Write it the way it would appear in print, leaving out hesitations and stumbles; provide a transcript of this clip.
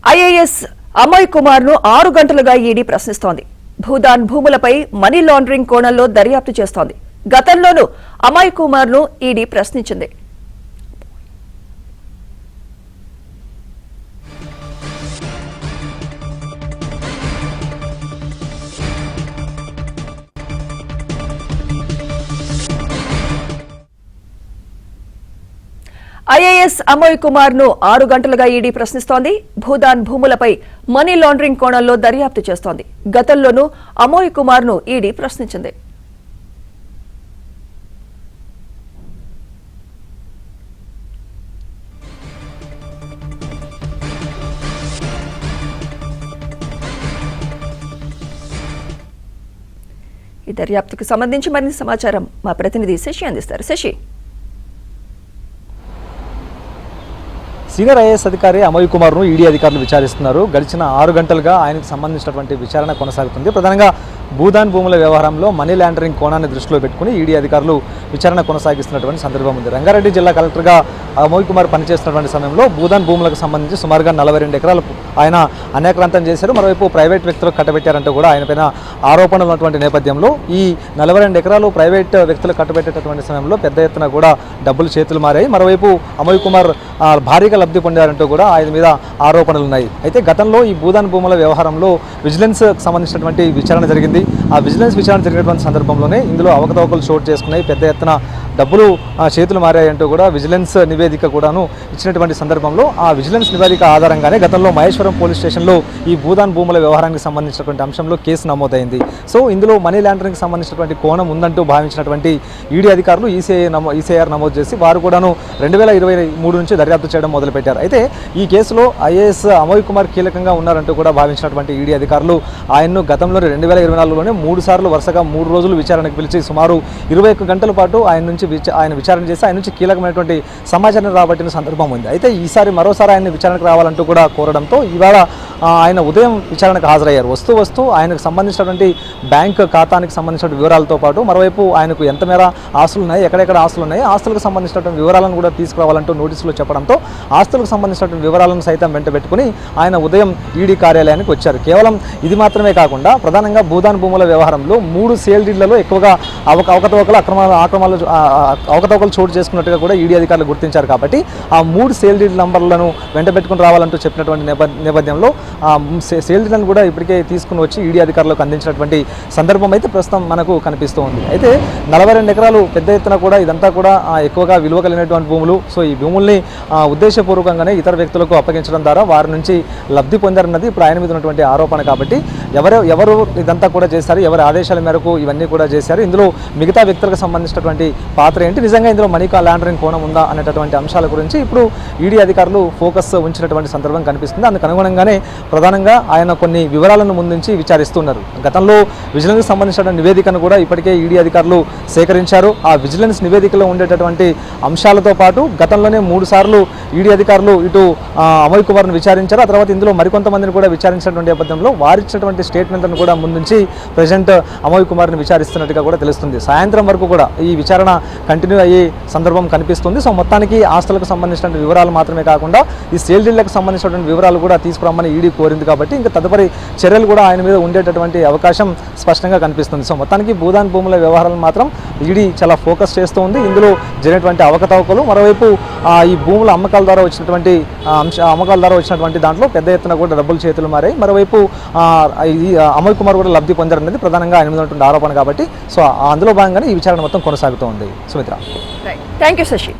IAS Amay Kumar ను 6 గంటలుగా ED ప్రశ్నిస్తోంది. Bhoodan భూములపై money laundering కోణంలో దర్యాప్తు చేస్తోంది. గతంలోనూ అమయ్ కుమార్ ను ఈడీ ప్రశ్నించింది. ఐఏఎస్ అమయ్ కుమార్ ను 6 గంటలుగా ఈడీ ప్రశ్నిస్తోంది. భూదాన్ భూములపై మనీ లాండరింగ్ కోణంలో దర్యాప్తు చేస్తోంది. గతంలోనూ అమయ్ కుమార్ ను ఈడీ ప్రశ్నించింది. ఈ దర్యాప్తుకు సంబంధించి మరింత సమాచారం మా ప్రతినిధి శశి అందిస్తారు. శశి, సీనియర్ ఐఏఎస్ అధికారి అమయ్ కుమార్ను ఈడీ అధికారులు విచారిస్తున్నారు. గడిచిన 6 గంటలుగా ఆయనకు సంబంధించినటువంటి విచారణ కొనసాగుతుంది. ప్రధానంగా భూదాన్ భూముల వ్యవహారంలో మనీ లాండరింగ్ కోణాన్ని దృష్టిలో పెట్టుకుని ఈడీ అధికారులు విచారణ కొనసాగిస్తున్నటువంటి సందర్భం ఉంది. రంగారెడ్డి జిల్లా కలెక్టర్గా అమయ్ కుమార్ పనిచేస్తున్నటువంటి సమయంలో భూదాన్ భూములకు సంబంధించి సుమారుగా 42 ఎకరాలు ఆయన అన్యాక్రాంతం చేశారు. మరోవైపు ప్రైవేట్ వ్యక్తులకు కట్టబెట్టారంటూ కూడా ఆయన పైన ఆరోపణలు ఉన్నటువంటి నేపథ్యంలో ఈ 42 ఎకరాలు ప్రైవేట్ వ్యక్తులు కట్టబెట్టేటటువంటి సమయంలో పెద్ద ఎత్తున కూడా డబ్బులు చేతులు మారాయి. మరోవైపు అమయ్ కుమార్ భారీగా లబ్ధి పొందారంటూ కూడా ఆయన మీద ఆరోపణలు ఉన్నాయి. అయితే గతంలో ఈ భూదాన్ భూముల వ్యవహారంలో విజిలెన్స్ సంబంధించినటువంటి విచారణ జరిగింది. ఆ విజిలెన్స్ విచారణ జరిగినటువంటి సందర్భంలోనే ఇందులో అవకతవకలు చోటు చేసుకున్నాయి. పెద్ద ఎత్తున డబ్బులు చేతులు మారాయంటూ కూడా విజిలెన్స్ నివేదిక కూడాను ఇచ్చినటువంటి సందర్భంలో ఆ విజిలెన్స్ నివేదిక ఆధారంగానే గతంలో మహేశ్వరం పోలీస్ స్టేషన్లో ఈ భూదాన్ భూముల వ్యవహారానికి సంబంధించినటువంటి అంశంలో కేసు నమోదైంది. సో ఇందులో మనీ లాండరింగ్కి సంబంధించినటువంటి కోణం ఉందంటూ భావించినటువంటి ఈడీ అధికారులు ఈసీఐఆర్ నమోదు చేసి వారు కూడాను 2023 నుంచి దర్యాప్తు చేయడం మొదలుపెట్టారు. అయితే ఈ కేసులో ఐఏఎస్ అమయ్ కుమార్ కీలకంగా ఉన్నారంటూ కూడా భావించినటువంటి ఈడీ అధికారులు ఆయన్ను గతంలో 2024లోనే 3 సార్లు వరుసగా 3 రోజులు విచారణకు పిలిచి సుమారు 21 గంటల పాటు ఆయన విచారణ చేసి ఆయన నుంచి కీలకమైనటువంటి సమాచారం రాబట్టిన సందర్భం ఉంది. అయితే ఈసారి మరోసారి ఆయన విచారణకు రావాలంటూ కూడా కోరడంతో ఇవాళ ఆయన ఉదయం విచారణకు హాజరయ్యారు. వస్తూ ఆయనకు సంబంధించినటువంటి బ్యాంక్ ఖాతానికి సంబంధించిన వివరాలతో పాటు మరోవైపు ఆయనకు ఎంత మేర ఆస్తులు ఉన్నాయి, ఎక్కడెక్కడ ఆస్తులు ఉన్నాయి, ఆస్తులకు సంబంధించినటువంటి వివరాలను కూడా తీసుకురావాలంటూ నోటీసులు చెప్పడంతో ఆస్తులకు సంబంధించినటువంటి వివరాలను సైతం వెంటబెట్టుకుని ఆయన ఉదయం ఈడీ కార్యాలయానికి వచ్చారు. కేవలం ఇది మాత్రమే కాకుండా ప్రధానంగా భూదాన్ భూముల వ్యవహారంలో 3 సేల్ డీడ్లలో ఎక్కువగా అవకతవకలు చోటు చేసుకున్నట్టుగా కూడా ఈడీ అధికారులు గుర్తించారు. కాబట్టి ఆ 3 సేల్ డీడ్ నంబర్లను వెంటబెట్టుకుని రావాలంటూ చెప్పినటువంటి నేపథ్యంలో ఆ సేల్ డీడ్లను కూడా ఇప్పటికే తీసుకుని వచ్చి ఈడీ అధికారులకు అందించినటువంటి సందర్భం అయితే ప్రస్తుతం మనకు కనిపిస్తూ ఉంది. అయితే 42 ఎకరాలు పెద్ద ఎత్తున కూడా ఇదంతా కూడా ఎక్కువగా విలువ కలిగినటువంటి భూములు. సో ఈ భూముల్ని ఉద్దేశపూర్వకంగానే ఇతర వ్యక్తులకు అప్పగించడం ద్వారా వారి నుంచి లబ్ధి పొందారన్నది ఇప్పుడు ఆయన మీద ఉన్నటువంటి ఆరోపణ. కాబట్టి ఎవరు ఇదంతా కూడా చేశారు, ఎవరి ఆదేశాల మేరకు ఇవన్నీ కూడా చేశారు, ఇందులో మిగతా వ్యక్తులకు సంబంధించినటువంటి పాత్ర ఏంటి, నిజంగా ఇందులో మనీ లాండరింగ్ కోణం ఉందా అనేటటువంటి అంశాల గురించి ఇప్పుడు ఈడీ అధికారులు ఫోకస్ ఉంచినటువంటి సందర్భం కనిపిస్తుంది. అందుకు అనుగుణంగానే ప్రధానంగా ఆయన కొన్ని వివరాలను ముందుంచి విచారిస్తున్నారు. గతంలో విజిలెన్స్ సంబంధించిన నివేదికను కూడా ఇప్పటికే ఈడీ అధికారులు సేకరించారు. ఆ విజిలెన్స్ నివేదికలో ఉండేటటువంటి అంశాలతో పాటు గతంలోనే 3 సార్లు ఈడీ అధికారులు ఇటు అమయ్ కుమార్ను విచారించారు. ఆ తర్వాత ఇందులో మరికొంతమందిని కూడా విచారించినటువంటి నేపథ్యంలో వారిచ్చినటువంటి స్టేట్మెంట్లను కూడా ముందుంచి ప్రజెంట్ అమయ్ కుమార్ని విచారిస్తున్నట్టుగా కూడా తెలుస్తుంది. సాయంత్రం వరకు కూడా ఈ విచారణ కంటిన్యూ అయ్యే సందర్భం కనిపిస్తుంది. సో మొత్తానికి ఆస్తులకు సంబంధించిన వివరాలు మాత్రమే కాకుండా ఈ సేల్ డీళ్లకు సంబంధించినటువంటి వివరాలు కూడా తీసుకురామని ఈడీ కోరింది. కాబట్టి ఇంకా తదుపరి చర్యలు కూడా ఆయన మీద ఉండేటటువంటి అవకాశం స్పష్టంగా కనిపిస్తుంది. సో మొత్తానికి భూదాన్ భూముల వ్యవహారాలను మాత్రం ఈడీ చాలా ఫోకస్ చేస్తూ ఉంది. ఇందులో జరిగినటువంటి అవకతవకలు, మరోవైపు ఈ భూముల అమ్మకాల ద్వారా వచ్చినటువంటి దాంట్లో పెద్ద ఎత్తున కూడా డబ్బులు చేతులు మారాయి. మరోవైపు అమయ్ కుమార్ కూడా లబ్ధి పొందారనేది ప్రధానంగా ఆయన మీద ఉన్నటువంటి ఆరోపణ. కాబట్టి సో అందులో భాగంగానే ఈ విచారణ మొత్తం కొనసాగుతూ ఉంది. Sumitra, thank you Shashi.